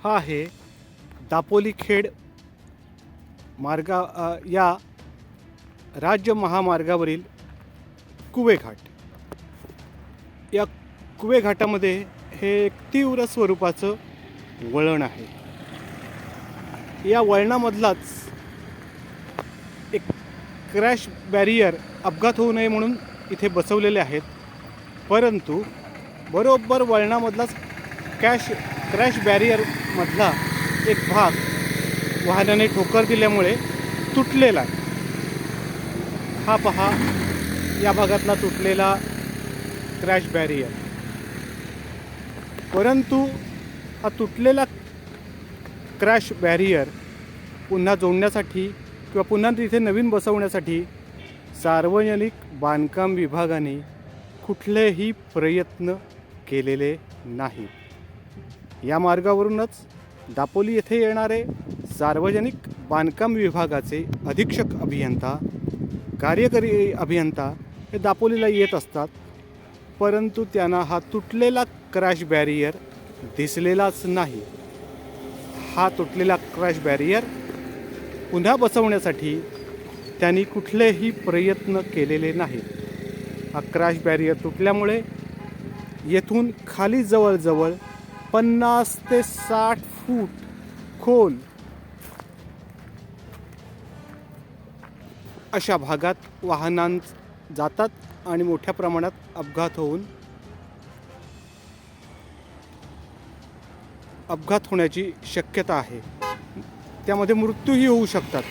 हा आहे दापोली खेड या राज्य महामार्गावरील कुवे घाट. या कुवे घाटामध्ये हे एक तीव्र स्वरूपाचं वळण आहे. या वळणामधलाच एक क्रॅश बॅरियर अपघात होऊ नये म्हणून इथे बसवलेले आहेत. परंतु बरोबर वळणामधलाच क्रॅश बॅरियरमधला एक भाग वाहनाने ठोकर दिल्यामुळे तुटलेला आहे. हा पहा, या भागातला तुटलेला क्रॅश बॅरियर. परंतु हा तुटलेला क्रॅश बॅरियर पुन्हा जोडण्यासाठी किंवा पुन्हा तिथे नवीन बसवण्यासाठी सार्वजनिक बांधकाम विभागाने कुठलेही प्रयत्न केलेले नाही. या मार्गावरूनच दापोली येथे येणारे सार्वजनिक बांधकाम विभागाचे अधीक्षक अभियंता, कार्यकारी अभियंता हे दापोलीला येत असतात. परंतु त्यांना हा तुटलेला क्रॅश बॅरियर दिसलेलाच नाही. हा तुटलेला क्रॅश बॅरियर पुन्हा बसवण्यासाठी त्यांनी कुठलेही प्रयत्न केलेले नाहीत. हा क्रॅश बॅरियर तुटल्यामुळे येथून खाली जवळजवळ 50 ते 60 फूट खोल अशा भागात वाहनां जातात आणि मोठ्या प्रमाणात अपघात होण्याची शक्यता आहे. त्यामध्ये मृत्यूही होऊ शकतात.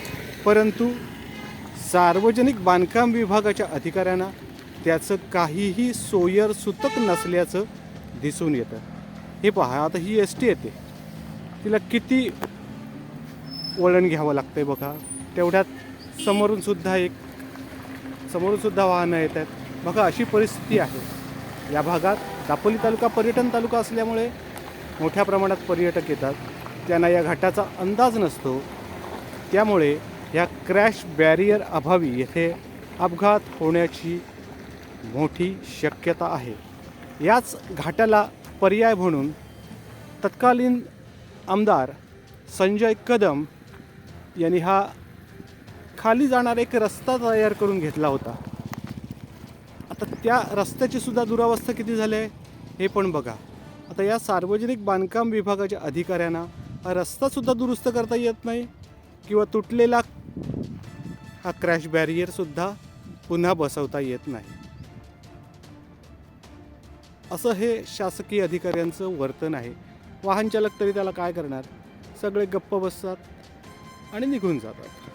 परंतु सार्वजनिक बांधकाम विभागाच्या अधिकाऱ्यांना त्याचं काहीही सोयरसूतक नसल्याचं दिसून येतं. हे पहा, आता ही एस टी येते, तिला किती वळण घ्यावं लागतंय बघा. तेवढ्यात समोरून सुद्धा वाहनं येत आहेत. बघा, अशी परिस्थिती आहे. या भागात दापोली तालुका पर्यटन तालुका असल्यामुळे मोठ्या प्रमाणात पर्यटक येतात. त्यांना या घाटाचा अंदाज नसतो. त्यामुळे या क्रॅश बॅरियर अभावी येथे अपघात होण्याची मोठी शक्यता आहे. याच घाटाला पर्याय म्हणून तत्कालीन आमदार संजय कदम यांनी हा खाली जाणारा एक रस्ता तयार करून घेतला होता. आता त्या रस्त्याची सुद्धा दुरावस्था किती झाली आहे हे पण बघा. आता या सार्वजनिक बांधकाम विभागाच्या अधिकाऱ्यांना हा रस्तासुद्धा दुरुस्त करता येत नाही किंवा तुटलेला हा क्रॅश बॅरियरसुद्धा पुन्हा बसवता येत नाही. असं हे शासकीय अधिकाऱ्यांचं वर्तन आहे. वाहनचालक तरी त्याला काय करणार, सगळे गप्प बसतात आणि निघून जातात.